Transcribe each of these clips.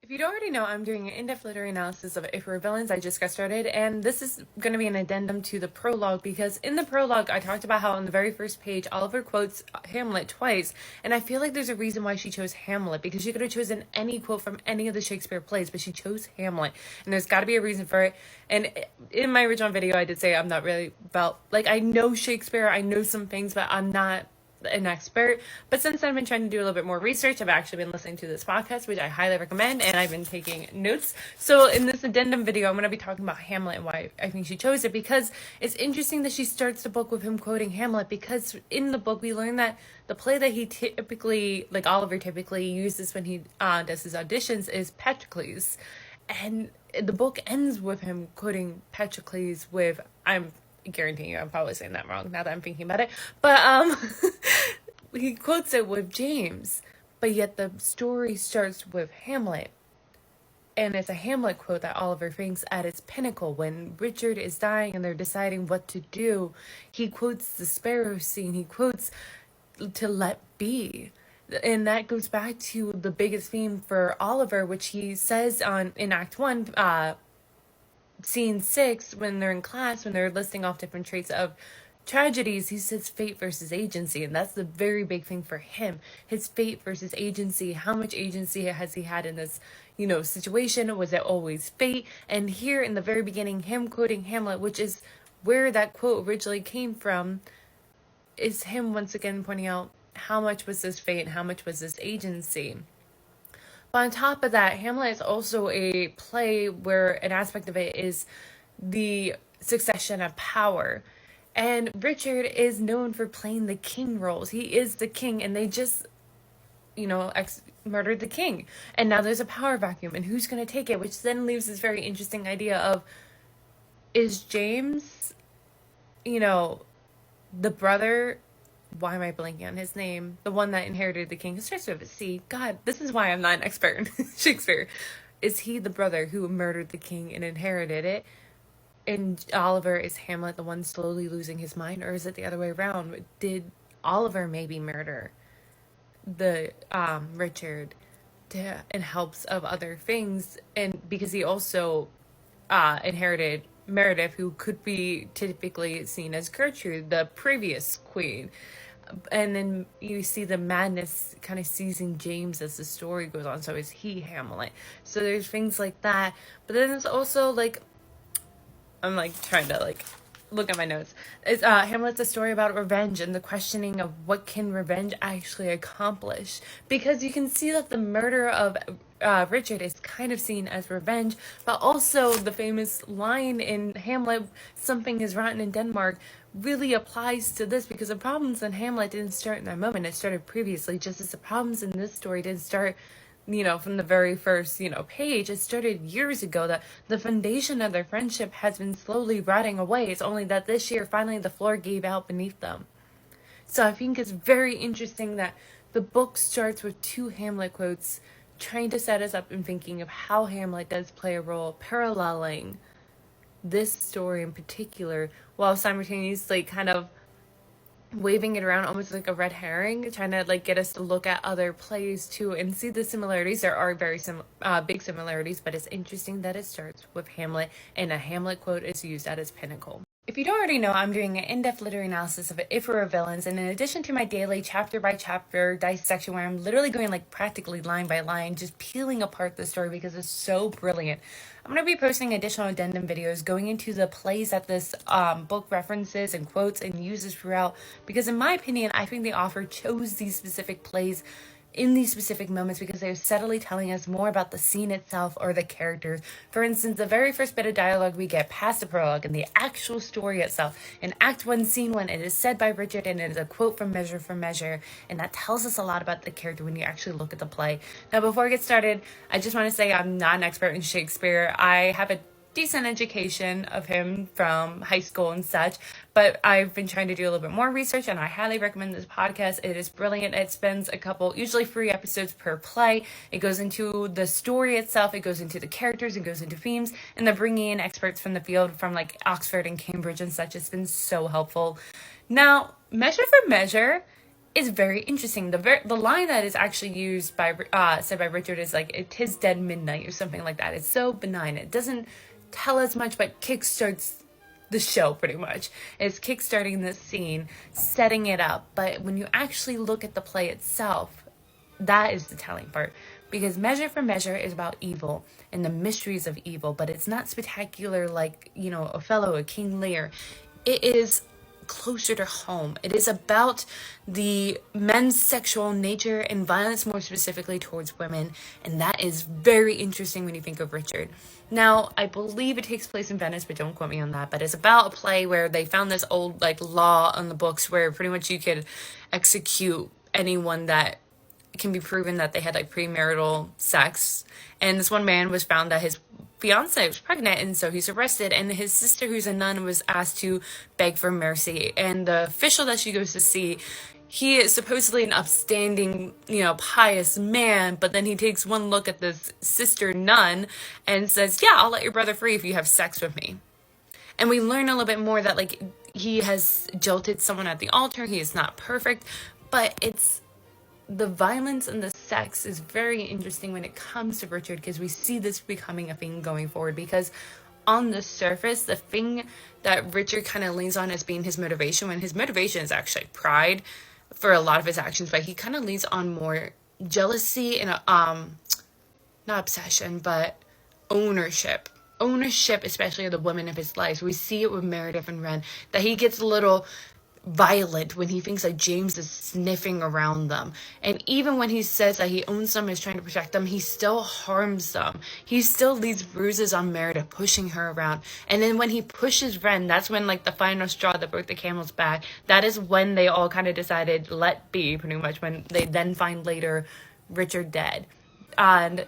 If you don't already know, I'm doing an in-depth literary analysis of If We Were Villains. I just got started, and this is going to be an addendum to the prologue, because in the prologue, I talked about how on the very first page, Oliver quotes Hamlet twice, and I feel like there's a reason why she chose Hamlet, because she could have chosen any quote from any of the Shakespeare plays, but she chose Hamlet, and there's got to be a reason for it. And in my original video, I did say I'm not really about, like, I know Shakespeare, I know some things, but I'm not an expert. But since I've been trying to do a little bit more research, I've actually been listening to this podcast, which I highly recommend, and I've been taking notes. So in this addendum video, I'm going to be talking about Hamlet and why I think she chose it, because it's interesting that she starts the book with him quoting Hamlet, because in the book we learn that the play that he typically, like Oliver typically uses when he does his auditions, is Patroclus. And the book ends with him quoting Patroclus with, I'm guaranteeing you I'm probably saying that wrong now that I'm thinking about it, but he quotes it with James, but yet the story starts with Hamlet, and it's a Hamlet quote that Oliver thinks at its pinnacle when Richard is dying and they're deciding what to do. He quotes the sparrow scene, he quotes to let be. And that goes back to the biggest theme for Oliver, which he says in Act 1, scene 6, when they're in class, when they're listing off different traits of tragedies. He says fate versus agency, and that's the very big thing for him. His fate versus agency. How much agency has he had in this, situation? Was it always fate? And here in the very beginning, him quoting Hamlet, which is where that quote originally came from, is him once again pointing out how much was this fate and how much was this agency. But on top of that, Hamlet is also a play where an aspect of it is the succession of power. And Richard is known for playing the king roles. He is the king, and they just, murdered the king. And now there's a power vacuum, and who's going to take it? Which then leaves this very interesting idea of, is James, the brother, why am I blanking on his name? The one that inherited the king. It starts with a C. God, this is why I'm not an expert in Shakespeare. Is he the brother who murdered the king and inherited it? And Oliver, is Hamlet the one slowly losing his mind? Or is it the other way around? Did Oliver maybe murder the Richard in helps of other things? And because he also inherited Meredith, who could be typically seen as Gertrude, the previous queen. And then you see the madness kind of seizing James as the story goes on. So is he Hamlet? So there's things like that. But then there's also I'm trying to look at my notes. It's Hamlet's a story about revenge and the questioning of what can revenge actually accomplish. Because you can see that the murder of Richard is kind of seen as revenge, but also the famous line in Hamlet, "Something is rotten in Denmark," really applies to this, because the problems in Hamlet didn't start in that moment. It started previously, just as the problems in this story didn't start from the very first, page. It started years ago. That the foundation of their friendship has been slowly rotting away. It's only that this year, finally, the floor gave out beneath them. So I think it's very interesting that the book starts with two Hamlet quotes, trying to set us up in thinking of how Hamlet does play a role, paralleling this story in particular, while simultaneously kind of waving it around almost like a red herring, trying to get us to look at other plays too and see the similarities. There are very big similarities, but it's interesting that it starts with Hamlet, and a Hamlet quote is used at its pinnacle. If you don't already know, I'm doing an in-depth literary analysis of If We Were Villains, and in addition to my daily chapter-by-chapter dissection, where I'm literally going practically line by line, just peeling apart the story because it's so brilliant, I'm going to be posting additional addendum videos going into the plays that this book references and quotes and uses throughout, because in my opinion, I think the author chose these specific plays in these specific moments because they're subtly telling us more about the scene itself or the characters. For instance, the very first bit of dialogue we get past the prologue and the actual story itself. In Act 1, Scene 1, it is said by Richard, and it is a quote from Measure for Measure, and that tells us a lot about the character when you actually look at the play. Now, before I get started, I just want to say I'm not an expert in Shakespeare. I have a decent education of him from high school and such, but I've been trying to do a little bit more research, and I highly recommend this podcast. It is brilliant. It spends usually 3 episodes per play. It goes into the story itself, it goes into the characters, it goes into themes, and they're bringing in experts from the field from Oxford and Cambridge and such. It's been so helpful. Now, Measure for Measure is very interesting. The line that is actually used by said by Richard is like, "It is dead midnight" or something like that. It's so benign. It doesn't tell us much, but kickstarts the show pretty much. It's kickstarting this scene, setting it up. But when you actually look at the play itself, that is the telling part. Because Measure for Measure is about evil and the mysteries of evil, but it's not spectacular like, Othello or King Lear. It is closer to home. It is about the men's sexual nature and violence, more specifically towards women, and that is very interesting when you think of Richard. Now, I believe it takes place in Venice, but don't quote me on that. But it's about a play where they found this old law on the books where pretty much you could execute anyone that can be proven that they had premarital sex. And this one man was found that his fiance was pregnant, and so he's arrested, and his sister, who's a nun, was asked to beg for mercy. And the official that she goes to see, he is supposedly an upstanding, pious man, but then he takes one look at this sister nun and says, "Yeah, I'll let your brother free if you have sex with me." And we learn a little bit more that he has jilted someone at the altar. He is not perfect, but it's the violence and the sex is very interesting when it comes to Richard, because we see this becoming a thing going forward. Because on the surface, the thing that Richard kind of leans on as being his motivation, when his motivation is actually pride for a lot of his actions, but he kind of leans on more jealousy and not obsession, but ownership, especially of the women of his life. We see it with Meredith and Wren, that he gets a little violent when he thinks that James is sniffing around them. And even when he says that he owns them, is trying to protect them, he still harms them. He still leaves bruises on Meredith, pushing her around. And then when he pushes Wren, that's when the final straw that broke the camel's back. That is when they all kind of decided, let be, pretty much, when they then find later Richard dead. And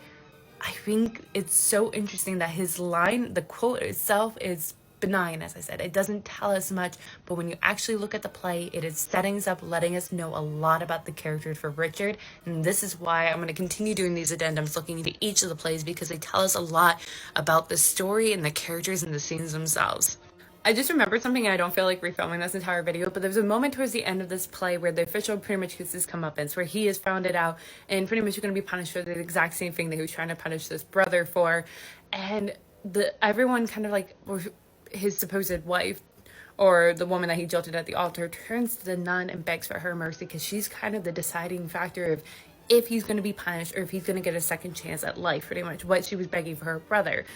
I think it's so interesting that his line, the quote itself, is benign. As I said, it doesn't tell us much, but when you actually look at the play, it is setting us up, letting us know a lot about the characters for Richard. And this is why I'm going to continue doing these addendums, looking into each of the plays, because they tell us a lot about the story and the characters and the scenes themselves. I just remembered something, and I don't feel like refilming this entire video, but there's a moment towards the end of this play where the official pretty much gets his comeuppance, where he has found it out and pretty much is going to be punished for the exact same thing that he was trying to punish this brother for. And everyone kind of his supposed wife, or the woman that he jilted at the altar, turns to the nun and begs for her mercy, because she's kind of the deciding factor of if he's going to be punished or if he's going to get a second chance at life, pretty much what she was begging for her brother.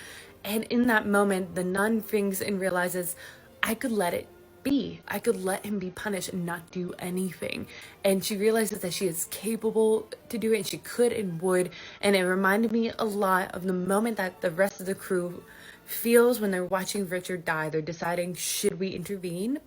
And in that moment, the nun thinks and realizes, I could let it be. I could let him be punished and not do anything. And she realizes that she is capable to do it, and she could and would. And it reminded me a lot of the moment that the rest of the crew feels when they're watching Richard die. They're deciding, should we intervene,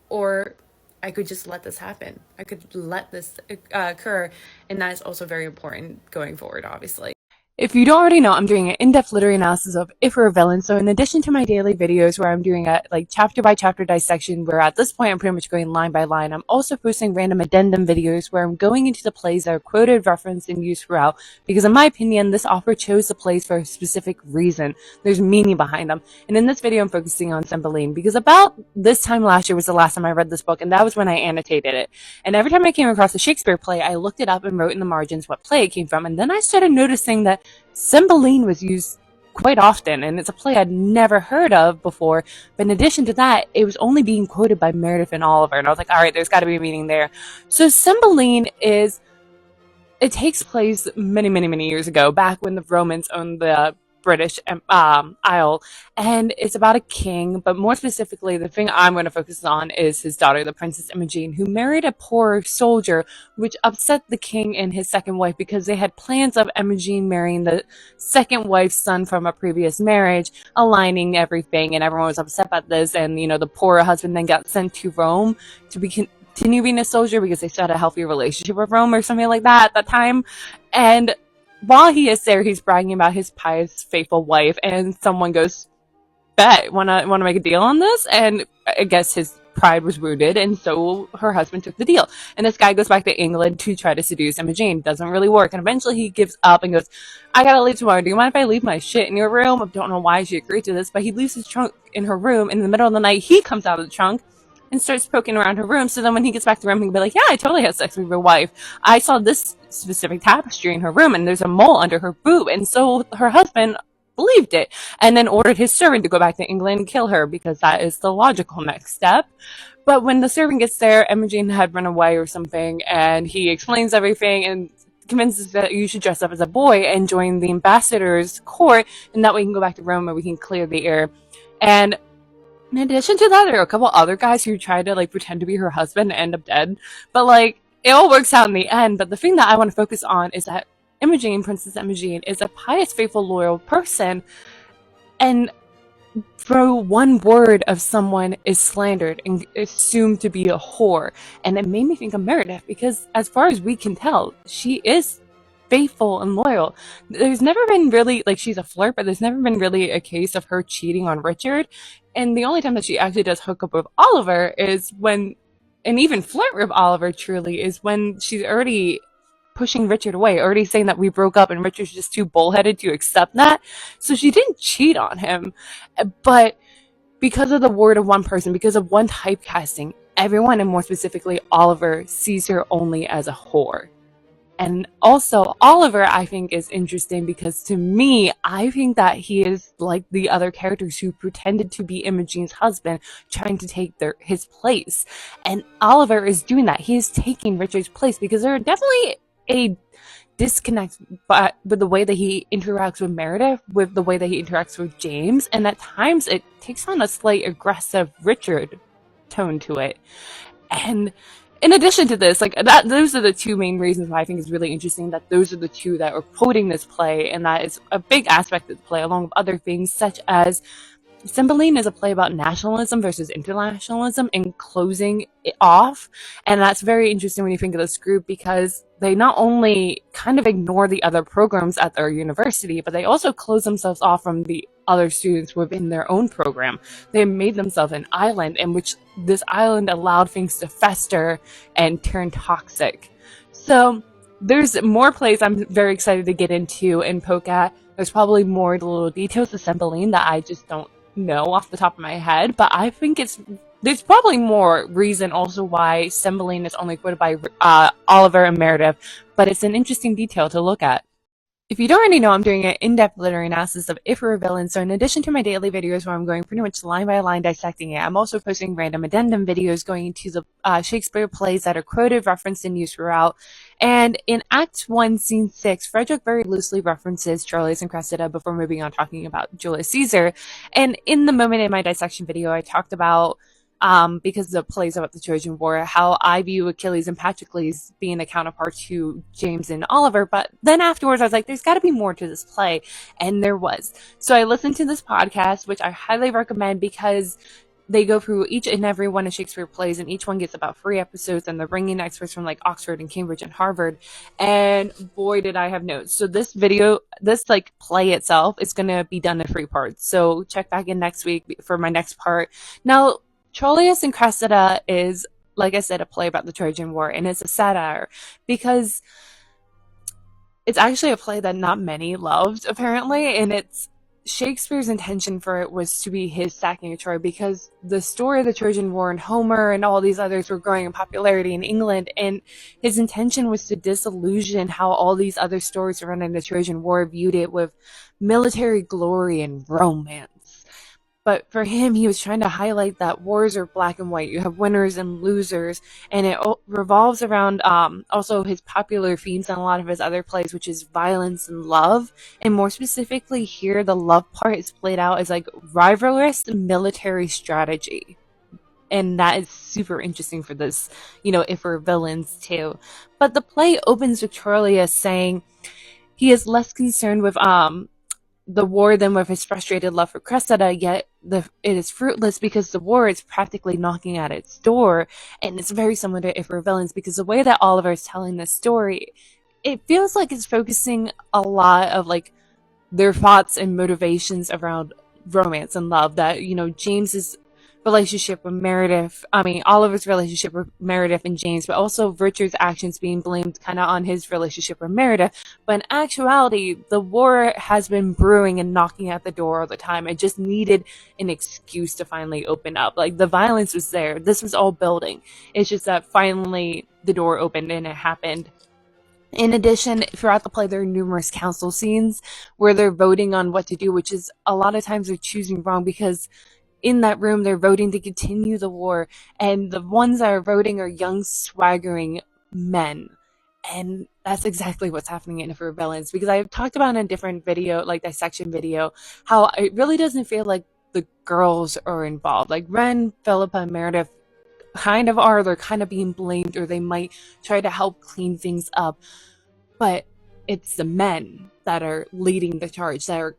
or I could just let this happen. I could let this occur. And that is also very important going forward, obviously. If you don't already know, I'm doing an in-depth literary analysis of If We're a Villain. So in addition to my daily videos where I'm doing a chapter by chapter dissection, where at this point I'm pretty much going line by line, I'm also posting random addendum videos where I'm going into the plays that are quoted, referenced, and used throughout. Because in my opinion, this author chose the plays for a specific reason. There's meaning behind them. And in this video, I'm focusing on Cymbeline, because about this time last year was the last time I read this book, and that was when I annotated it. And every time I came across a Shakespeare play, I looked it up and wrote in the margins what play it came from. And then I started noticing that Cymbeline was used quite often, and it's a play I'd never heard of before. But in addition to that, it was only being quoted by Meredith and Oliver, and I was like, all right, there's got to be a meaning there. So Cymbeline it takes place many, many, many years ago, back when the Romans owned the British Isle, and it's about a king, but more specifically, the thing I'm going to focus on is his daughter, the Princess Imogen, who married a poor soldier, which upset the king and his second wife, because they had plans of Imogen marrying the second wife's son from a previous marriage, aligning everything, and everyone was upset about this. And the poor husband then got sent to Rome to continue being a soldier, because they still had a healthy relationship with Rome or something like that at that time. And while he is there, he's bragging about his pious, faithful wife, and someone goes, bet, wanna make a deal on this? And I guess his pride was wounded, and so her husband took the deal. And this guy goes back to England to try to seduce Imogen. Doesn't really work, and eventually he gives up and goes, I gotta leave tomorrow. Do you mind if I leave my shit in your room? I don't know why she agreed to this, but he leaves his trunk in her room. In the middle of the night, he comes out of the trunk, and starts poking around her room. So then when he gets back to the room, he can be like, yeah, I totally had sex with your wife. I saw this specific tapestry in her room and there's a mole under her boob. And so her husband believed it and then ordered his servant to go back to England and kill her because that is the logical next step. But when the servant gets there, Imogen had run away or something, and he explains everything and convinces that you should dress up as a boy and join the ambassador's court, and that way we can go back to Rome and we can clear the air. And in addition to that, there are a couple other guys who try to like pretend to be her husband and end up dead. But like it all works out in the end. But the thing that I want to focus on is that Imogen, Princess Imogen, is a pious, faithful, loyal person, and through one word of someone is slandered and assumed to be a whore. And it made me think of Meredith because as far as we can tell, she is faithful and loyal. There's never been really, like, she's a flirt, but there's never been really a case of her cheating on Richard. And the only time that she actually does hook up with Oliver is when, and even flirt with Oliver truly, is when she's already pushing Richard away, already saying that we broke up and Richard's just too bullheaded to accept that. So she didn't cheat on him. But because of the word of one person, because of one typecasting, everyone, and more specifically Oliver, sees her only as a whore. And also, Oliver, I think, is interesting because to me, I think that he is like the other characters who pretended to be Imogen's husband, trying to take his place. And Oliver is doing that. He is taking Richard's place because there are definitely a disconnect with the way that he interacts with Meredith, with the way that he interacts with James. And at times, it takes on a slight aggressive Richard tone to it. And in addition to this, like that, those are the two main reasons why I think it's really interesting that those are the two that are quoting this play, and that is a big aspect of the play, along with other things such as Cymbeline is a play about nationalism versus internationalism and closing it off. And that's very interesting when you think of this group because they not only kind of ignore the other programs at their university, but they also close themselves off from the other students within their own program. They made themselves an island in which this island allowed things to fester and turn toxic. So there's more plays I'm very excited to get into and poke at. There's probably more little details of Cymbeline that I just don't know off the top of my head, but I think there's probably more reason also why Cymbeline is only quoted by Oliver and Meredith, but it's an interesting detail to look at. If you don't already know, I'm doing an in-depth literary analysis of If We're Villains, so in addition to my daily videos where I'm going pretty much line by line dissecting it, I'm also posting random addendum videos going into the Shakespeare plays that are quoted, referenced, and used throughout. And in Act 1, Scene 6, Frederick very loosely references Charles and Cressida before moving on talking about Julius Caesar. And in the moment in my dissection video, I talked about because the plays about the Trojan War, how I view Achilles and Patroclus being a counterpart to James and Oliver. But then afterwards, I was like, there's got to be more to this play. And there was. So I listened to this podcast, which I highly recommend because they go through each and every one of Shakespeare plays, and each one gets about 3 episodes, and they're bringing experts from like Oxford and Cambridge and Harvard. And boy, did I have notes. So this video, this like play itself is going to be done in 3 parts. So check back in next week for my next part. Now, Troilus and Cressida is, like I said, a play about the Trojan War, and it's a satire because it's actually a play that not many loved, apparently, and it's Shakespeare's intention for it was to be his sacking of Troy because the story of the Trojan War and Homer and all these others were growing in popularity in England, and his intention was to disillusion how all these other stories surrounding the Trojan War viewed it with military glory and romance. But for him, he was trying to highlight that wars are black and white. You have winners and losers, and it revolves around also his popular themes in a lot of his other plays, which is violence and love. And more specifically here, the love part is played out as like rivalrous military strategy. And that is super interesting for this, if we're villains too. But the play opens with Troilus saying he is less concerned with the war than with his frustrated love for Cressida, yet it is fruitless because the war is practically knocking at its door. And it's very similar to If We're Villains because the way that Oliver is telling this story, it feels like it's focusing a lot of like their thoughts and motivations around romance and love. That, James is relationship with Oliver's relationship with Meredith and James, but also Richard's actions being blamed kind of on his relationship with Meredith. But in actuality, the war has been brewing and knocking at the door all the time. It just needed an excuse to finally open up. Like, the violence was there. This was all building. It's just that finally the door opened and it happened. In addition, throughout the play, there are numerous council scenes where they're voting on what to do, which is a lot of times they're choosing wrong, because in that room, they're voting to continue the war, and the ones that are voting are young, swaggering men. And that's exactly what's happening in For Villains, because I've talked about in a different video, like dissection video, how it really doesn't feel like the girls are involved. Like, Ren, Philippa, and Meredith kind of are. They're kind of being blamed, or they might try to help clean things up. But it's the men that are leading the charge, that are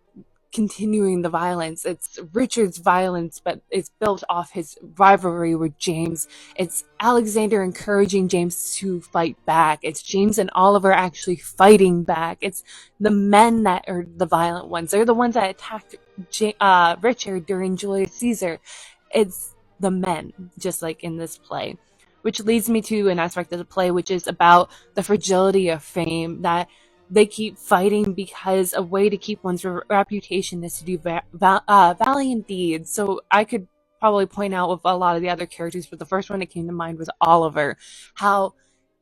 continuing the violence. It's Richard's violence, but it's built off his rivalry with James. It's Alexander encouraging James to fight back. It's James and Oliver actually fighting back. It's the men that are the violent ones. They're the ones that attacked Richard during Julius Caesar. It's the men, just like in this play. Which leads me to an aspect of the play, which is about the fragility of fame, that they keep fighting because a way to keep one's reputation is to do valiant deeds. So I could probably point out with a lot of the other characters, but the first one that came to mind was Oliver. How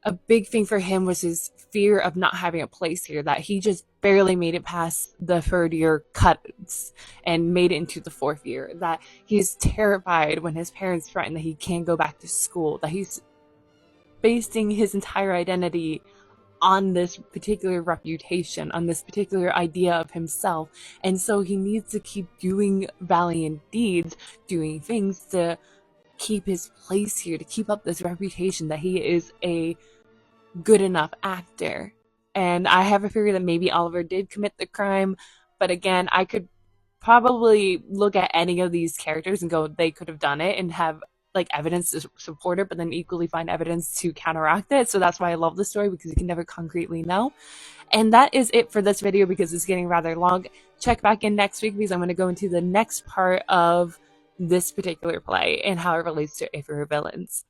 a big thing for him was his fear of not having a place here, that he just barely made it past the third year cuts and made it into the fourth year, that he's terrified when his parents threaten that he can't go back to school, that he's basing his entire identity on this particular reputation, on this particular idea of himself. And so he needs to keep doing valiant deeds, doing things to keep his place here, to keep up this reputation that he is a good enough actor. And I have a theory that maybe Oliver did commit the crime, but again, I could probably look at any of these characters and go, they could have done it, and have like evidence to support it, but then equally find evidence to counteract it. So that's why I love the story, because you can never concretely know. And that is it for this video, because it's getting rather long. Check back in next week, because I'm going to go into the next part of this particular play and how it relates to If We're Villains.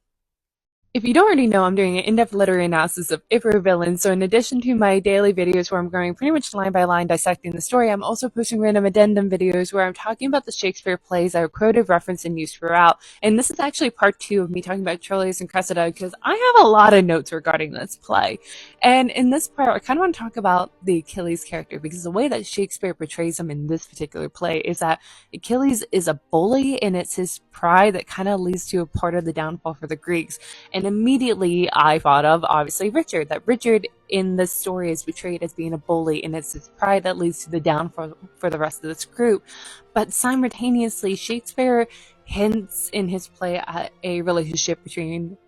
If you don't already know, I'm doing an in-depth literary analysis of If We're Villains, so in addition to my daily videos where I'm going pretty much line by line dissecting the story, I'm also posting random addendum videos where I'm talking about the Shakespeare plays that are quoted, referenced, and used throughout. And this is actually part 2 of me talking about Troilus and Cressida, because I have a lot of notes regarding this play. And in this part, I kind of want to talk about the Achilles character, because the way that Shakespeare portrays him in this particular play is that Achilles is a bully, and it's his pride that kind of leads to a part of the downfall for the Greeks. And immediately I thought of, obviously, Richard. That Richard in this story is portrayed as being a bully, and it's his pride that leads to the downfall for the rest of this group. But simultaneously, Shakespeare hints in his play at a relationship between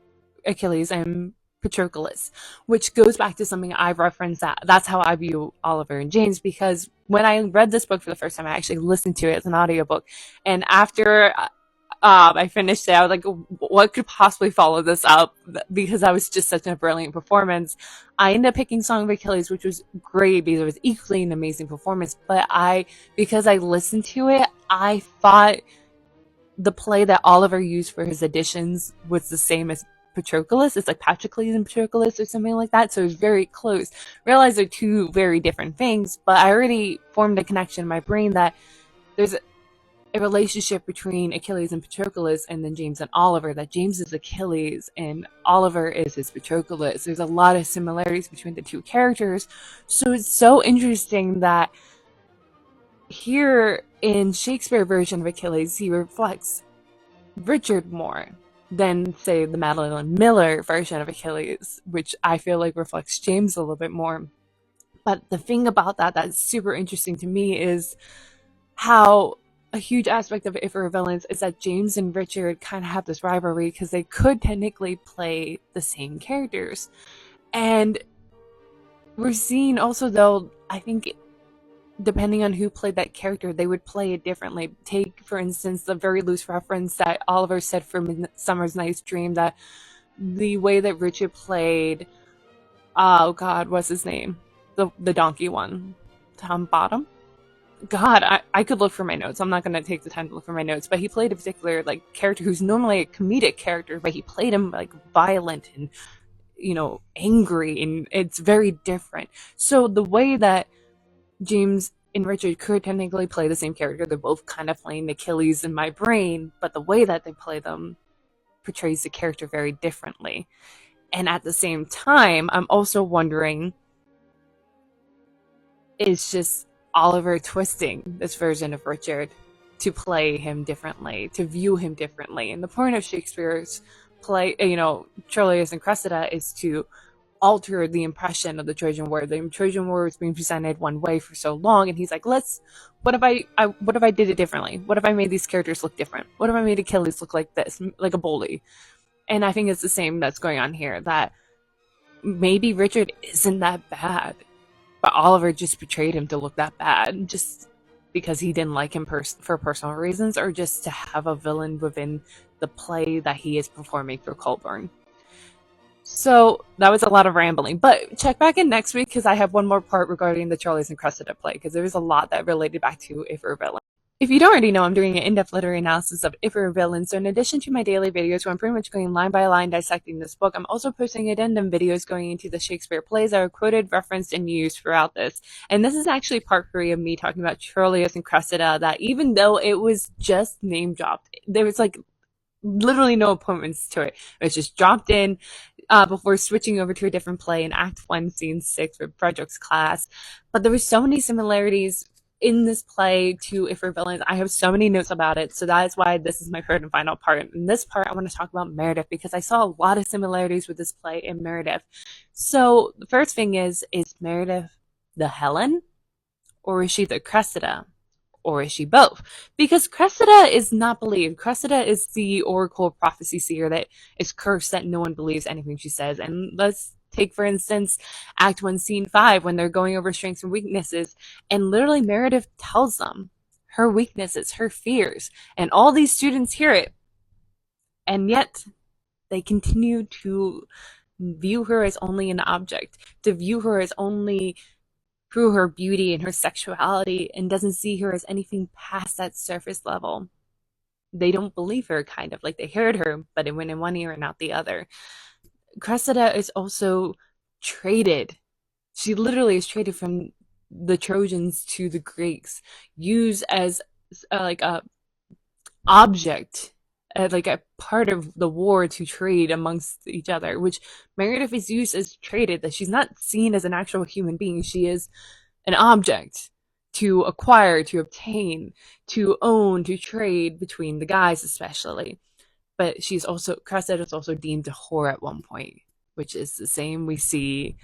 Achilles and Patroclus, which goes back to something I've referenced. That's how I view Oliver and James, because when I read this book for the first time, I actually listened to it as an audiobook. And after I finished it, I was like, what could possibly follow this up? Because that was just such a brilliant performance. I ended up picking Song of Achilles, which was great because it was equally an amazing performance. But because I listened to it, I thought the play that Oliver used for his auditions was the same as Patroclus. It's like Patroclus and Patroclus or something like that. So it was very close. Realize they're two very different things, but I already formed a connection in my brain that there's a relationship between Achilles and Patroclus, and then James and Oliver, that James is Achilles and Oliver is his Patroclus. There's a lot of similarities between the two characters. So it's so interesting that here in Shakespeare version of Achilles, he reflects Richard more than, say, the Madeline Miller version of Achilles, which I feel like reflects James a little bit more. But the thing about that's super interesting to me is how a huge aspect of If We're Villains is that James and Richard kind of have this rivalry, because they could technically play the same characters. And we're seeing also, though, I think depending on who played that character, they would play it differently. Take, for instance, the very loose reference that Oliver said from Summer's Night's Dream, that the way that Richard played, oh god, what's his name? The donkey one. Tom Bottom? God, I could look for my notes. I'm not going to take the time to look for my notes, but he played a particular like character who's normally a comedic character, but he played him like violent and angry, and it's very different. So the way that James and Richard could technically play the same character, they're both kind of playing Achilles in my brain, but the way that they play them portrays the character very differently. And at the same time, I'm also wondering, is just Oliver twisting this version of Richard to play him differently, to view him differently. And the point of Shakespeare's play, Troilus and Cressida, is to alter the impression of the Trojan War. The Trojan War was being presented one way for so long, and he's like, what if I did it differently? What if I made these characters look different? What if I made Achilles look like this, like a bully? And I think it's the same that's going on here, that maybe Richard isn't that bad, but Oliver just betrayed him to look that bad, just because he didn't like him for personal reasons, or just to have a villain within the play that he is performing for Colburn. So that was a lot of rambling, but check back in next week because I have one more part regarding the Troilus and Cressida play, because there was a lot that related back to If We're Villain. If you don't already know, I'm doing an in-depth literary analysis of If We're Villain, so in addition to my daily videos where I'm pretty much going line by line dissecting this book, I'm also posting addendum videos going into the Shakespeare plays that are quoted, referenced, and used throughout this. And this is actually part 3 of me talking about Troilus and Cressida, that even though it was just name dropped, there was like literally no appointments to it. It was just dropped in before switching over to a different play in Act 1, Scene 6 with Frederick's class. But there were so many similarities in this play to If We're Villains. I have so many notes about it, so that is why this is my third and final part. In this part, I want to talk about Meredith, because I saw a lot of similarities with this play and Meredith. So the first thing is Meredith the Helen, or is she the Cressida? Or is she both? Because Cressida is not believed. Cressida is the oracle prophecy seer that is cursed, that no one believes anything she says. And let's take, for instance, Act 1, Scene 5, when they're going over strengths and weaknesses, and literally Meredith tells them her weaknesses, her fears, and all these students hear it. And yet, they continue to view her as only an object, to view her as only through her beauty and her sexuality, and doesn't see her as anything past that surface level. They don't believe her, kind of like they heard her, but it went in one ear and out the other. Cressida is also traded. She literally is traded from the Trojans to the Greeks, used as like a object, like a part of the war to trade amongst each other, which Meredith is used as traded, that she's not seen as an actual human being. She is an object to acquire, to obtain, to own, to trade between the guys, especially. But Cressida is also deemed a whore at one point, which is the same we see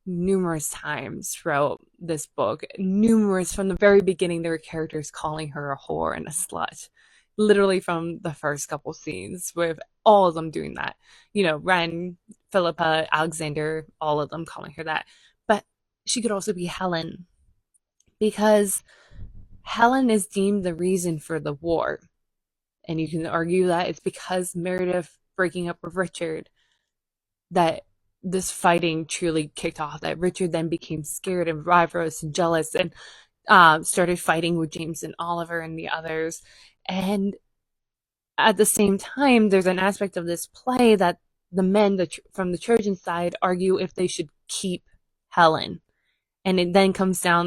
numerous times throughout this book. From the very beginning, there were characters calling her a whore and a slut. Literally from the first couple scenes, with all of them doing that. Ren, Philippa, Alexander, all of them calling her that. But she could also be Helen, because Helen is deemed the reason for the war. And you can argue that it's because Meredith breaking up with Richard that this fighting truly kicked off, that Richard then became scared and rivalrous and jealous, and started fighting with James and Oliver and the others. And at the same time, there's an aspect of this play that the men from the Trojan side argue if they should keep Helen. And it then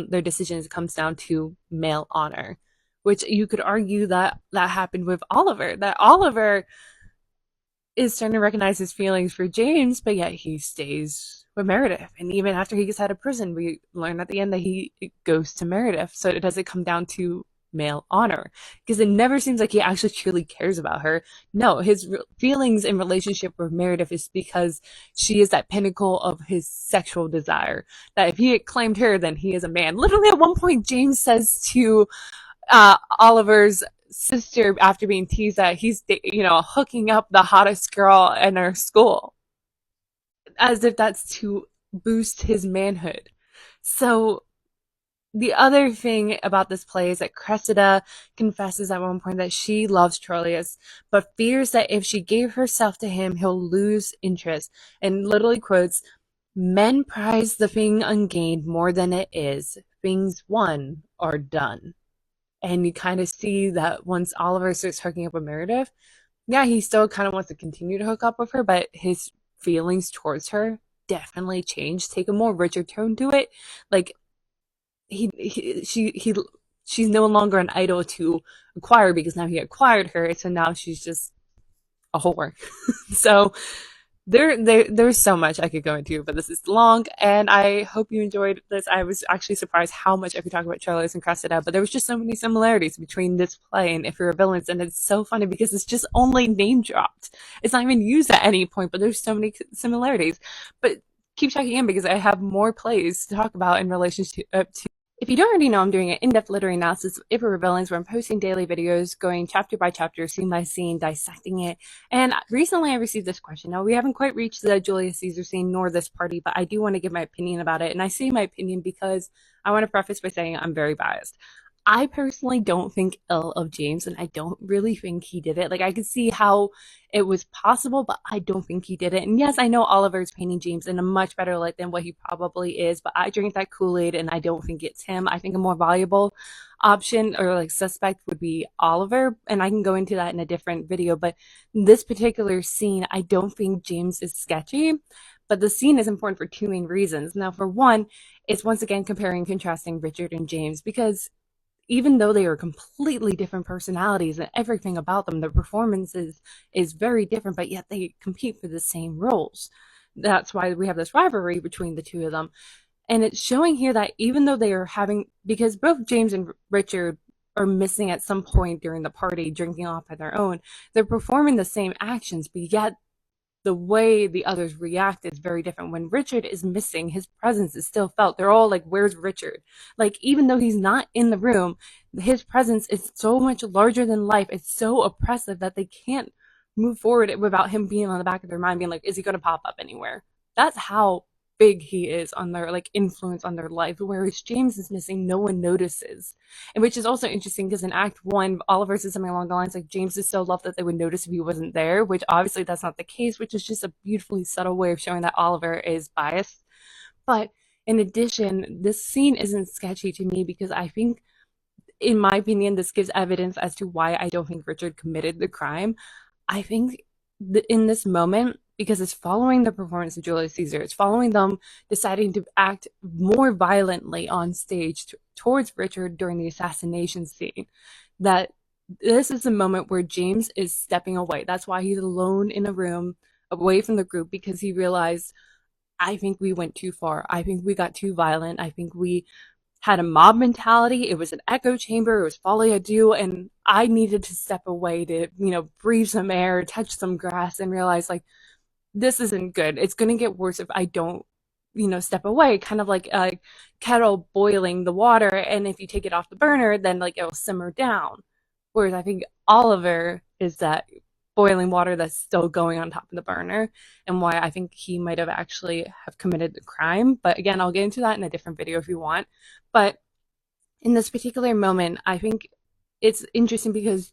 their decision comes down to male honor, which you could argue that happened with Oliver, that Oliver is starting to recognize his feelings for James, but yet he stays with Meredith. And even after he gets out of prison, we learn at the end that he goes to Meredith. So does it come down to male honor? Because it never seems like he actually truly cares about her. No, his feelings in relationship with Meredith is because she is that pinnacle of his sexual desire. That if he had claimed her, then he is a man. Literally at one point, James says to Oliver's sister, after being teased, that he's hooking up the hottest girl in our school, as if that's to boost his manhood. So the other thing about this play is that Cressida confesses at one point that she loves Troilus, but fears that if she gave herself to him, he'll lose interest, and literally quotes, Men prize the thing ungained more than it is. Things won are done. And you kind of see that once Oliver starts hooking up with Meredith, yeah, he still kind of wants to continue to hook up with her, but his feelings towards her definitely changed, take a more Richard tone to it. Like he she's no longer an idol to acquire because now he acquired her, so now she's just a whore. So there's so much I could go into, but this is long, and I hope you enjoyed this. I was actually surprised how much I could talk about Charlotte and Cressida, but there was just so many similarities between this play and If We Were Villains, and it's so funny because it's just only name dropped. It's not even used at any point, but there's so many similarities. But keep checking in because I have more plays to talk about in relationship to. If you don't already know, I'm doing an in-depth literary analysis of If We Were Villains, where I'm posting daily videos, going chapter by chapter, scene by scene, dissecting it. And recently I received this question. Now, we haven't quite reached the Julius Caesar scene nor this party, but I do want to give my opinion about it. And I say my opinion because I want to preface by saying I'm very biased. I personally don't think ill of James, and I don't really think he did it. Like, I could see how it was possible, but I don't think he did it. And yes, I know Oliver's painting James in a much better light than what he probably is, but I drink that Kool-Aid, and I don't think it's him. I think a more valuable option or like suspect would be Oliver, and I can go into that in a different video. But this particular scene, I don't think James is sketchy. But the scene is important for two main reasons. Now, for one, it's once again comparing and contrasting Richard and James because even though they are completely different personalities and everything about them, their performances is very different, but yet they compete for the same roles. That's why we have this rivalry between the two of them. And it's showing here that even though they are having, because both James and Richard are missing at some point during the party, drinking off on their own, they're performing the same actions, but yet the way the others react is very different. When Richard is missing, his presence is still felt. They're all like, where's Richard? Like, even though he's not in the room, his presence is so much larger than life. It's so oppressive that they can't move forward without him being on the back of their mind, being like, is he going to pop up anywhere? That's how big he is on their like influence on their life. Whereas James is missing, no one notices. And which is also interesting because in Act One, Oliver says something along the lines like James is so loved that they would notice if he wasn't there, which obviously that's not the case, which is just a beautifully subtle way of showing that Oliver is biased. But in addition, this scene isn't sketchy to me because I think, in my opinion, this gives evidence as to why I don't think Richard committed the crime. I think in this moment, because it's following the performance of Julius Caesar, it's following them deciding to act more violently on stage towards Richard during the assassination scene, that this is a moment where James is stepping away. That's why he's alone in a room away from the group, because he realized, I think we went too far. I think we got too violent. I think we had a mob mentality. It was an echo chamber. It was folie à deux. And I needed to step away to, breathe some air, touch some grass, and realize, like, this isn't good. It's going to get worse if I don't, step away. Kind of like a kettle boiling the water. And if you take it off the burner, then, like, it'll simmer down. Whereas I think Oliver is that boiling water that's still going on top of the burner, and why I think he might have actually have committed the crime. But again, I'll get into that in a different video if you want. But in this particular moment, I think it's interesting because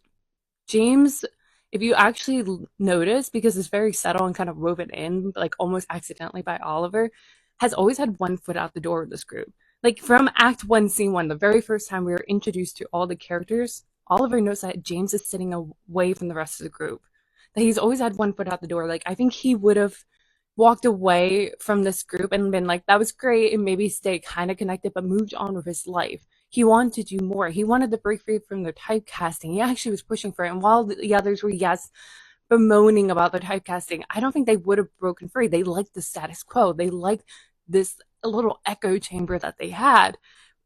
James, if you actually notice, because it's very subtle and kind of woven in, like almost accidentally by Oliver, has always had one foot out the door of this group. Like from Act 1, Scene 1, the very first time we were introduced to all the characters, Oliver knows that James is sitting away from the rest of the group. That he's always had one foot out the door. Like, I think he would have walked away from this group and been like, that was great, and maybe stay kind of connected, but moved on with his life. He wanted to do more. He wanted to break free from their typecasting. He actually was pushing for it. And while the others were, yes, bemoaning about their typecasting, I don't think they would have broken free. They liked the status quo. They liked this little echo chamber that they had.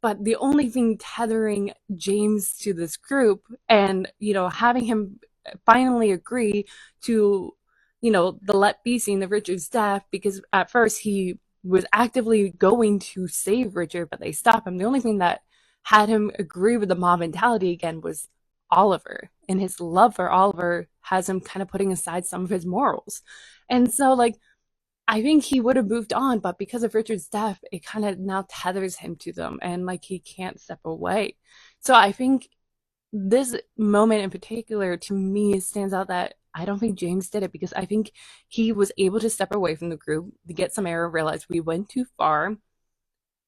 But the only thing tethering James to this group and, having him finally agree to, the let be scene of Richard's death, because at first he was actively going to save Richard, but they stopped him. The only thing that had him agree with the mob mentality again was Oliver, and his love for Oliver has him kind of putting aside some of his morals. And so, like, I think he would have moved on, but because of Richard's death, it kind of now tethers him to them, and like he can't step away. So I think this moment in particular to me stands out, that I don't think James did it because I think he was able to step away from the group to get some air, realize we went too far,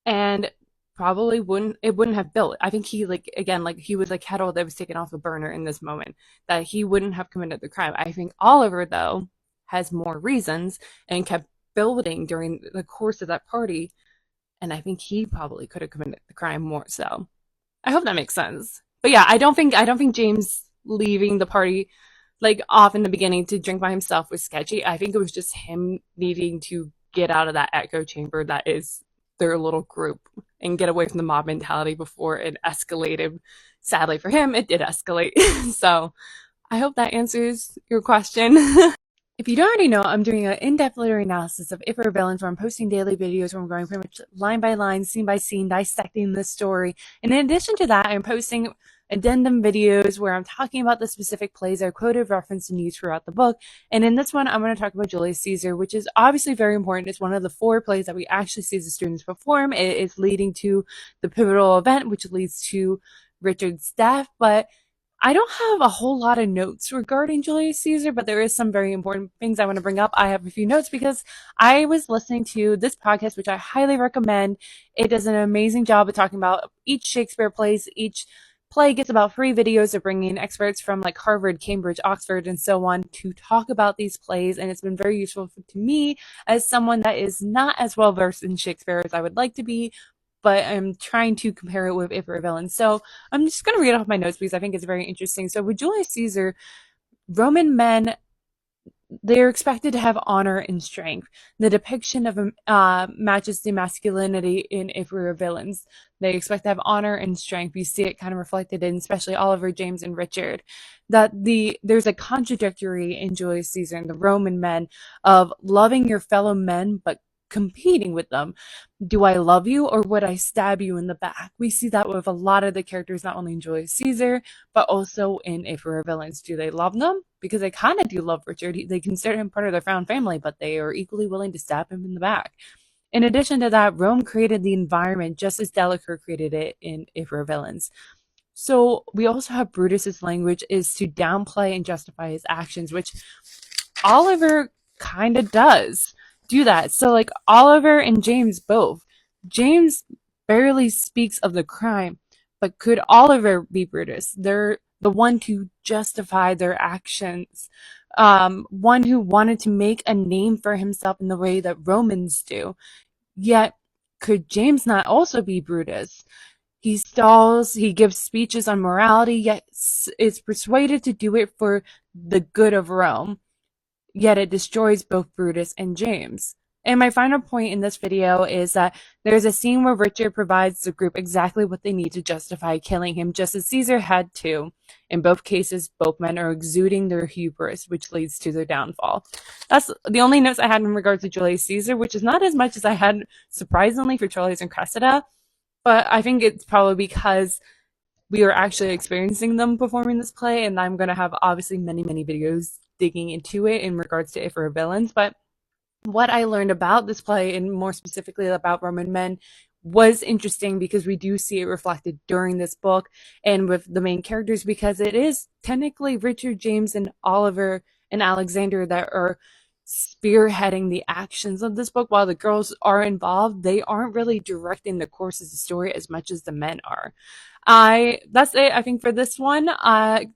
and probably wouldn't have built. I think he like again like he was like kettle that was taken off the burner in this moment that he wouldn't have committed the crime. I think Oliver though has more reasons and kept building during the course of that party, and I think he probably could have committed the crime more so. I hope that makes sense. But yeah, I don't think James leaving the party like off in the beginning to drink by himself was sketchy. I think it was just him needing to get out of that echo chamber that is their little group and get away from the mob mentality before it escalated. Sadly for him, it did escalate. So I hope that answers your question. If you don't already know, I'm doing an in-depth literary analysis of If We're Villains, where I'm posting daily videos where I'm going pretty much line by line, scene by scene, dissecting the story. And in addition to that, I'm posting addendum videos where I'm talking about the specific plays I quoted, referenced, and used throughout the book. And in this one, I'm going to talk about Julius Caesar, which is obviously very important. It's one of the 4 plays that we actually see the students perform. It is leading to the pivotal event, which leads to Richard's death. But I don't have a whole lot of notes regarding Julius Caesar, but there is some very important things I want to bring up. I have a few notes because I was listening to this podcast, which I highly recommend. It does an amazing job of talking about each Shakespeare plays. Each play gets about 3 videos. They're bringing in experts from like Harvard, Cambridge, Oxford, and so on to talk about these plays. And it's been very useful to me as someone that is not as well versed in Shakespeare as I would like to be, but I'm trying to compare it with If We're Villains. So I'm just going to read off my notes because I think it's very interesting. So with Julius Caesar, Roman men, they're expected to have honor and strength. The depiction of matches the masculinity in If We Were Villains. They expect to have honor and strength. You see it kind of reflected in especially Oliver, James, and Richard. There's a contradictory in Julius Caesar and the Roman men of loving your fellow men but competing with them. Do I love you or would I stab you in the back? We see that with a lot of the characters, not only in Julius Caesar, but also in If We Were Villains. Do they love them? Because they kind of do love Richard. They consider him part of their found family, but they are equally willing to stab him in the back. In addition to that, Rome created the environment just as Delacour created it in If We Were Villains. So we also have Brutus's language is to downplay and justify his actions, which Oliver kind of does do that. So like Oliver and James both. James barely speaks of the crime, but could Oliver be Brutus? They're the one to justify their actions. One who wanted to make a name for himself in the way that Romans do. Yet, could James not also be Brutus? He stalls, he gives speeches on morality, yet is persuaded to do it for the good of Rome. Yet it destroys both Brutus and James. And my final point in this video is that there's a scene where Richard provides the group exactly what they need to justify killing him, just as Caesar had to. In both cases, both men are exuding their hubris, which leads to their downfall. That's the only notes I had in regards to Julius Caesar, which is not as much as I had, surprisingly, for Troilus and Cressida. But I think it's probably because we are actually experiencing them performing this play, and I'm going to have obviously many, many videos digging into it in regards to If We're Villains. But what I learned about this play, and more specifically about Roman men, was interesting because we do see it reflected during this book and with the main characters, because it is technically Richard, James, and Oliver and Alexander that are spearheading the actions of this book. While the girls are involved, they aren't really directing the course of the story as much as the men are. That's it, I think, for this one.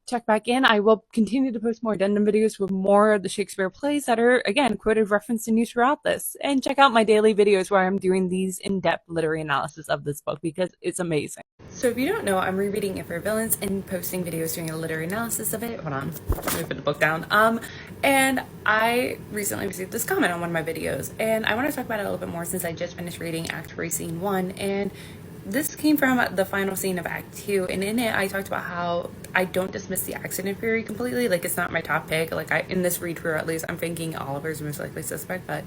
Check back in. I will continue to post more addendum videos with more of the Shakespeare plays that are, again, quoted, referenced, and used throughout this. And check out my daily videos where I'm doing these in-depth literary analysis of this book because it's amazing. So if you don't know, I'm rereading If We're Villains and posting videos doing a literary analysis of it. Hold on, let me put the book down. And I recently received this comment on one of my videos, and I want to talk about it a little bit more since I just finished reading Act 3, Scene 1, and this came from the final scene of Act 2, and in it I talked about how I don't dismiss the accident theory completely. Like, it's not my top pick. Like, in this read through, at least, I'm thinking Oliver's most likely suspect, but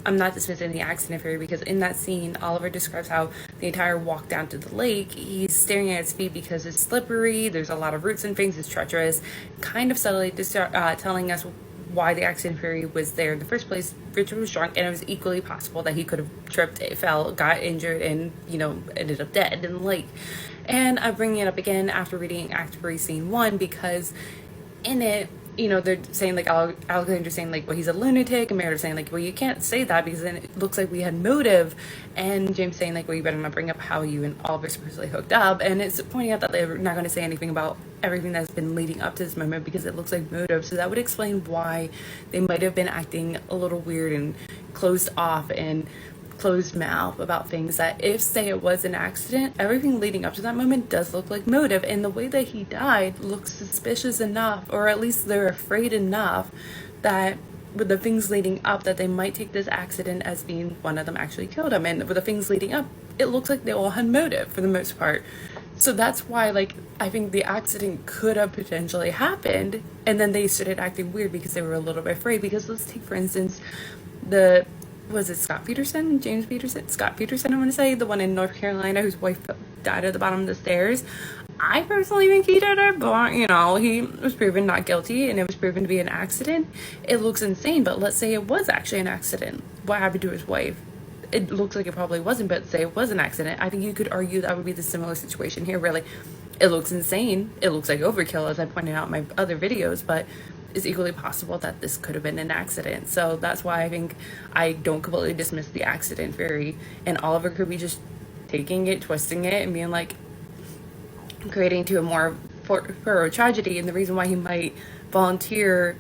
I'm not dismissing the accident theory because in that scene, Oliver describes how the entire walk down to the lake, he's staring at his feet because it's slippery, there's a lot of roots and things, it's treacherous, kind of subtly telling us why the accident theory was there in the first place. Richard was drunk, and it was equally possible that he could have tripped, fell, got injured, and, ended up dead in the lake. And I'm bringing it up again after reading Act 3, Scene 1, because in it, they're saying like Alexander's saying like, well, he's a lunatic, and Meredith's saying like, well, you can't say that because then it looks like we had motive, and James saying like, well, you better not bring up how you and Oliver supposedly hooked up, and it's pointing out that they're not going to say anything about everything that's been leading up to this moment because it looks like motive. So that would explain why they might have been acting a little weird and closed off and closed mouth about things that, if say it was an accident, everything leading up to that moment does look like motive, and the way that he died looks suspicious enough, or at least they're afraid enough that with the things leading up that they might take this accident as being one of them actually killed him, and with the things leading up it looks like they all had motive for the most part. So that's why, like, I think the accident could have potentially happened, and then they started acting weird because they were a little bit afraid. Because let's take, for instance, was it Scott Peterson? James Peterson? Scott Peterson, I want to say, the one in North Carolina whose wife died at the bottom of the stairs. I personally think he did it, but, he was proven not guilty, and it was proven to be an accident. It looks insane, but let's say it was actually an accident. What happened to his wife? It looks like it probably wasn't, but say it was an accident. I think you could argue that would be the similar situation here, really. It looks insane. It looks like overkill, as I pointed out in my other videos, but it's equally possible that this could have been an accident. So that's why I think I don't completely dismiss the accident theory, and Oliver could be just taking it, twisting it, and being like, creating to a more thorough tragedy. And the reason why he might volunteer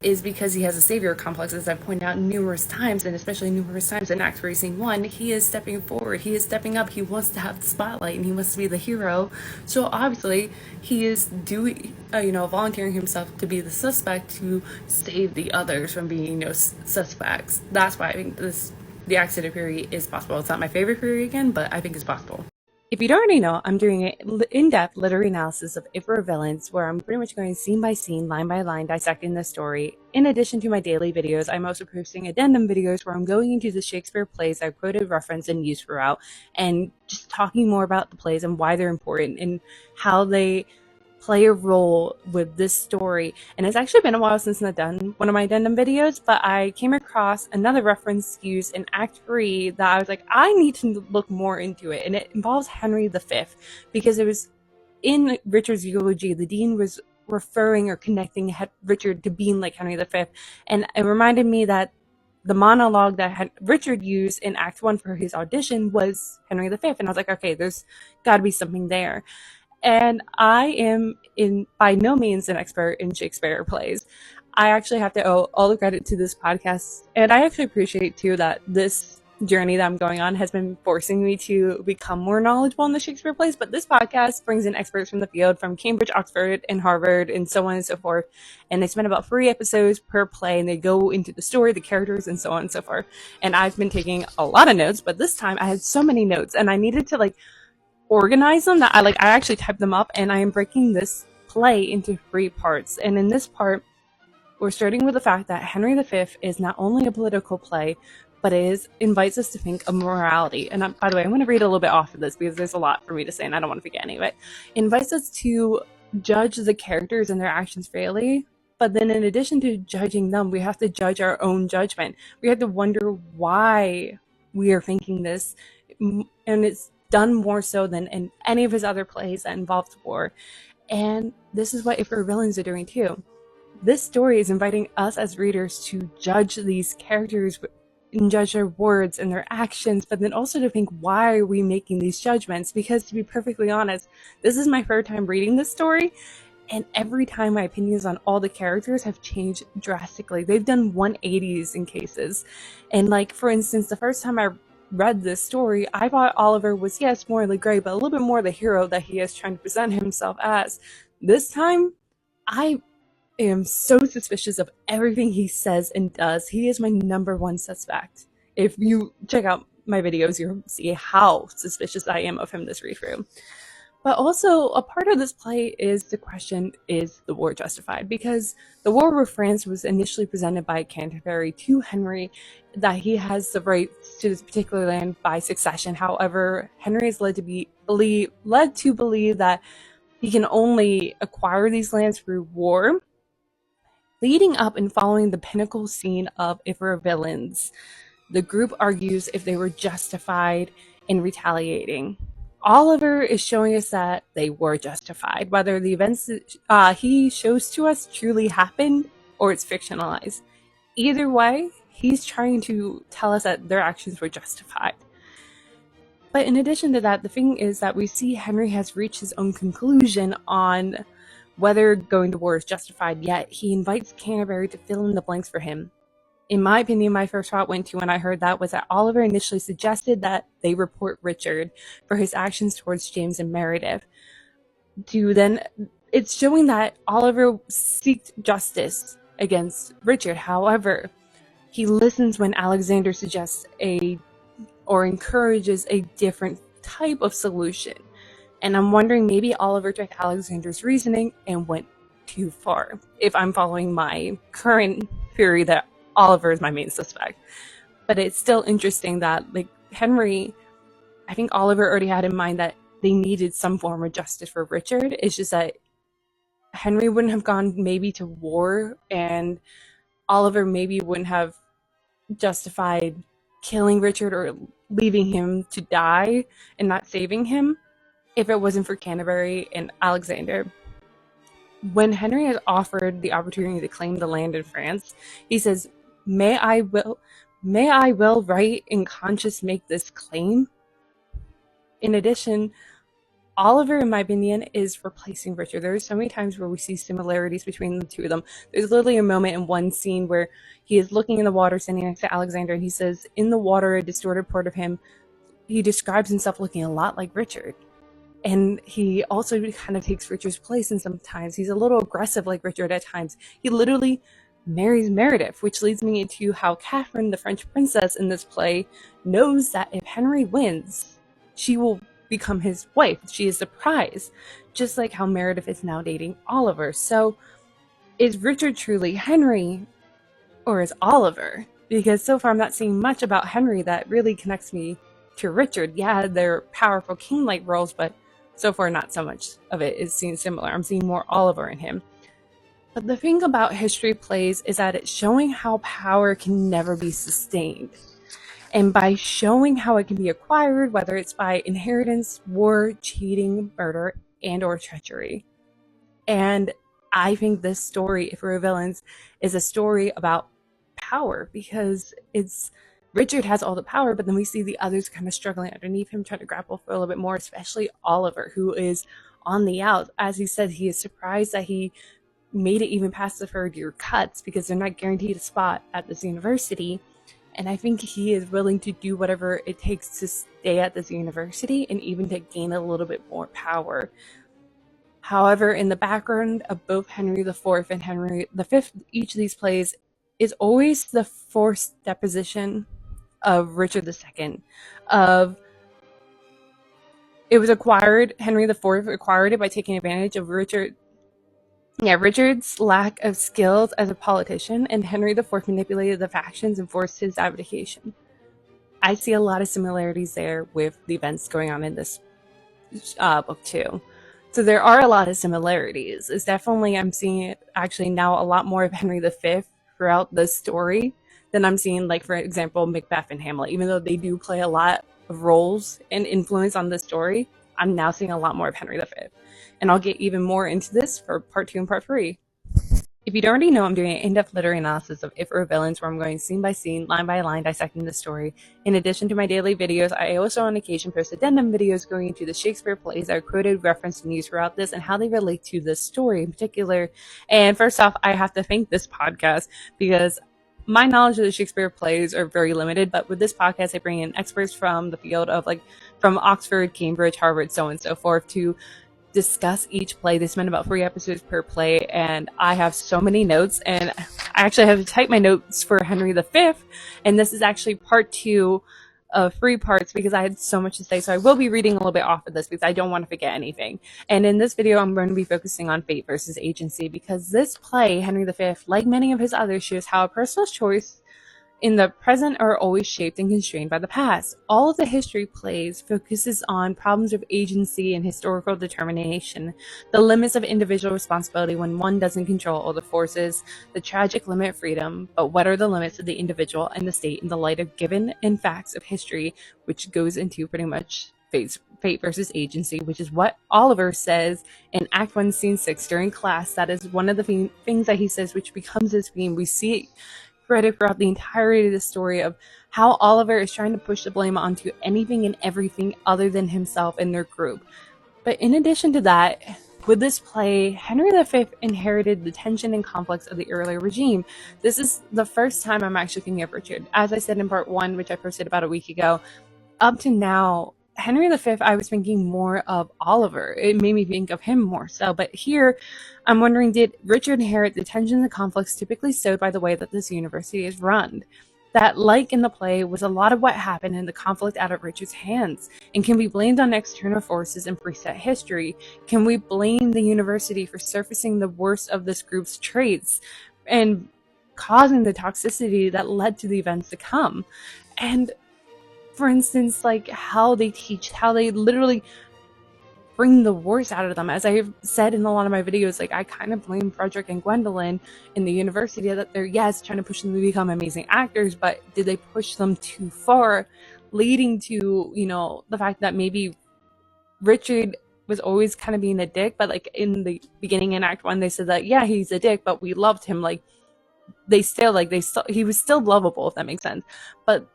is because he has a savior complex, as I've pointed out numerous times, and especially numerous times in Act 3, Scene 1. He is stepping forward, he is stepping up, he wants to have the spotlight, and he wants to be the hero. So obviously he is doing, volunteering himself to be the suspect to save the others from being, suspects. That's why I think the accident theory is possible. It's not my favorite theory again, but I think it's possible. If you don't already know, I'm doing an in-depth literary analysis of If We're Villains, where I'm pretty much going scene by scene, line by line, dissecting the story. In addition to my daily videos, I'm also posting addendum videos where I'm going into the Shakespeare plays I quoted, referenced, and used throughout, and just talking more about the plays and why they're important and how they play a role with this story. And it's actually been a while since I've done one of my addendum videos, but I came across another reference used in Act 3 that I was like, I need to look more into it. And it involves Henry V, because it was in Richard's eulogy, the dean was referring or connecting Richard to being like Henry V. And it reminded me that the monologue that Richard used in Act 1 for his audition was Henry V. And I was like, okay, there's got to be something there. And I am by no means an expert in Shakespeare plays. I actually have to owe all the credit to this podcast. And I actually appreciate too that this journey that I'm going on has been forcing me to become more knowledgeable in the Shakespeare plays. But this podcast brings in experts from the field, from Cambridge, Oxford, and Harvard, and so on and so forth. And they spend about 3 episodes per play, and they go into the story, the characters, and so on and so forth. And I've been taking a lot of notes, but this time I had so many notes, and I needed to organize them that I actually typed them up, and I am breaking this play into 3 parts. And in this part, we're starting with the fact that Henry V is not only a political play, but it invites us to think of morality. And by the way, I'm going to read a little bit off of this because there's a lot for me to say and I don't want to forget any of it. It invites us to judge the characters and their actions fairly, but then in addition to judging them, we have to judge our own judgment. We have to wonder why we are thinking this, and it's done more so than in any of his other plays that involved war. And this is what If We're Villains are doing too. This story is inviting us as readers to judge these characters and judge their words and their actions, but then also to think, why are we making these judgments? Because to be perfectly honest, this is my third time reading this story, and every time my opinions on all the characters have changed drastically. They've done 180s in cases. And for instance, the first time I read this story, I thought Oliver was, yes, morally gray, but a little bit more the hero that he is trying to present himself as. This time, I am so suspicious of everything he says and does. He is my number 1 suspect. If you check out my videos, you'll see how suspicious I am of him this read through. But also, a part of this play is the question, is the war justified? Because the war with France was initially presented by Canterbury to Henry, that he has the rights to this particular land by succession. However, Henry is led to believe that he can only acquire these lands through war. Leading up and following the pinnacle scene of If We're Villains, the group argues if they were justified in retaliating. Oliver is showing us that they were justified, whether the events he shows to us truly happened or it's fictionalized. Either way, he's trying to tell us that their actions were justified. But in addition to that, the thing is that we see Henry has reached his own conclusion on whether going to war is justified, yet he invites Canterbury to fill in the blanks for him. In my opinion, my first thought went to when I heard that was that Oliver initially suggested that they report Richard for his actions towards James and Meredith. It's showing that Oliver seeks justice against Richard. However, he listens when Alexander suggests or encourages a different type of solution. And I'm wondering, maybe Oliver took Alexander's reasoning and went too far, if I'm following my current theory that Oliver is my main suspect. But it's still interesting that, Henry, I think Oliver already had in mind that they needed some form of justice for Richard. It's just that Henry wouldn't have gone maybe to war, and Oliver maybe wouldn't have justified killing Richard or leaving him to die and not saving him if it wasn't for Canterbury and Alexander. When Henry is offered the opportunity to claim the land in France, he says, May I will right in conscience make this claim? In addition, Oliver, in my opinion, is replacing Richard. There are so many times where we see similarities between the two of them. There's literally a moment in one scene where he is looking in the water, standing next to Alexander, and he says, in the water, a distorted part of him, he describes himself looking a lot like Richard. And he also kind of takes Richard's place, and sometimes he's a little aggressive like Richard at times. He literally marries Meredith, which leads me into how Catherine, the French princess in this play, knows that if Henry wins, she will become his wife. She is the prize, just like how Meredith is now dating Oliver. So is Richard truly Henry, or is Oliver? Because so far I'm not seeing much about Henry that really connects me to Richard. Yeah, they're powerful king-like roles, but so far not so much of it is seen similar. I'm seeing more Oliver in him. But the thing about history plays is that it's showing how power can never be sustained. And by showing how it can be acquired, whether it's by inheritance, war, cheating, murder, and or treachery. And I think this story, If We Were Villains, is a story about power, because Richard has all the power, but then we see the others kind of struggling underneath him, trying to grapple for a little bit more, especially Oliver, who is on the out. As he said, he is surprised that he made it even past the third year cuts, because they're not guaranteed a spot at this university. And I think he is willing to do whatever it takes to stay at this university and even to gain a little bit more power. However, in the background of both Henry IV and Henry V, each of these plays is always the forced deposition of Richard II. It was acquired, Henry IV acquired it by taking advantage of Richard's lack of skills as a politician, and Henry IV manipulated the factions and forced his abdication. I see a lot of similarities there with the events going on in this book too. So there are a lot of similarities. It's definitely, I'm seeing actually now a lot more of Henry V throughout the story than I'm seeing, like, for example, Macbeth and Hamlet. Even though they do play a lot of roles and influence on the story, I'm now seeing a lot more of Henry V. And I'll get even more into this for part 2 and part 3. If you don't already know, I'm doing an in-depth literary analysis of If We Were Villains, where I'm going scene by scene, line by line, dissecting the story. In addition to my daily videos, I also on occasion post addendum videos going into the Shakespeare plays that are quoted, referenced, and used throughout this, and how they relate to this story in particular. And first off, I have to thank this podcast, because my knowledge of the Shakespeare plays are very limited, but with this podcast, I bring in experts from the field of, from Oxford, Cambridge, Harvard, so on and so forth, to discuss each play. They spend about 3 episodes per play, and I have so many notes, and I actually have to type my notes for Henry V, and this is actually part 2 of 3 parts because I had so much to say. So I will be reading a little bit off of this because I don't want to forget anything. And in this video, I'm going to be focusing on fate versus agency, because this play, Henry V, like many of his others, shows how a person's choice in the present are always shaped and constrained by the past. All of the history plays focuses on problems of agency and historical determination, the limits of individual responsibility when one doesn't control all the forces, the tragic limit of freedom, but what are the limits of the individual and the state in the light of given and facts of history, which goes into pretty much fate versus agency, which is what Oliver says in Act 1, Scene 6 during class. That is one of the things that he says, which becomes his theme. We see it threaded throughout the entirety of the story of how Oliver is trying to push the blame onto anything and everything other than himself and their group. But in addition to that, with this play, Henry V inherited the tension and conflicts of the earlier regime. This is the first time I'm actually thinking of Richard. As I said in part 1, which I posted about a week ago, up to now, Henry V, I was thinking more of Oliver. It made me think of him more so. But here, I'm wondering, did Richard inherit the tensions and conflicts typically sowed by the way that this university is run? That, like in the play, was a lot of what happened in the conflict out of Richard's hands, and can be blamed on external forces and preset history. Can we blame the university for surfacing the worst of this group's traits and causing the toxicity that led to the events to come? And for instance, like how they teach, how they literally bring the worst out of them. As I've said in a lot of my videos, like I kind of blame Frederick and Gwendolyn in the university that they're, yes, trying to push them to become amazing actors, but did they push them too far, leading to, you know, the fact that maybe Richard was always kind of being a dick, but like in the beginning in Act 1, they said that, yeah, he's a dick, but we loved him. Like he was still lovable, if that makes sense. But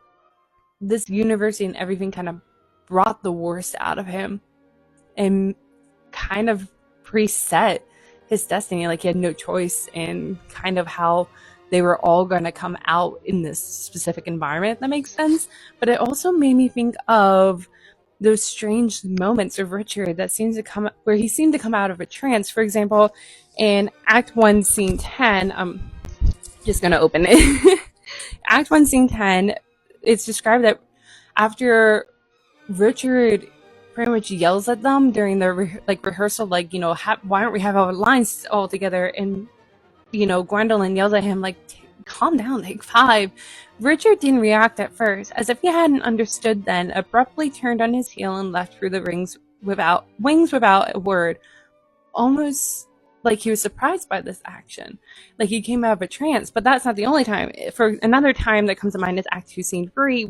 this university and everything kind of brought the worst out of him and kind of preset his destiny. Like he had no choice in kind of how they were all going to come out in this specific environment, if that makes sense. But it also made me think of those strange moments of Richard that seems to come where he seemed to come out of a trance. For example, in Act 1, Scene 10, I'm just going to open it. Act 1, Scene 10, it's described that after Richard pretty much yells at them during the rehearsal, like, you know, why don't we have our lines all together? And, you know, Gwendolyn yells at him, like, calm down, take 5. Richard didn't react at first, as if he hadn't understood then, abruptly turned on his heel and left through the wings without a word, almost like he was surprised by this action. Like he came out of a trance. But that's not the only time. For another time that comes to mind is Act 2, Scene 3,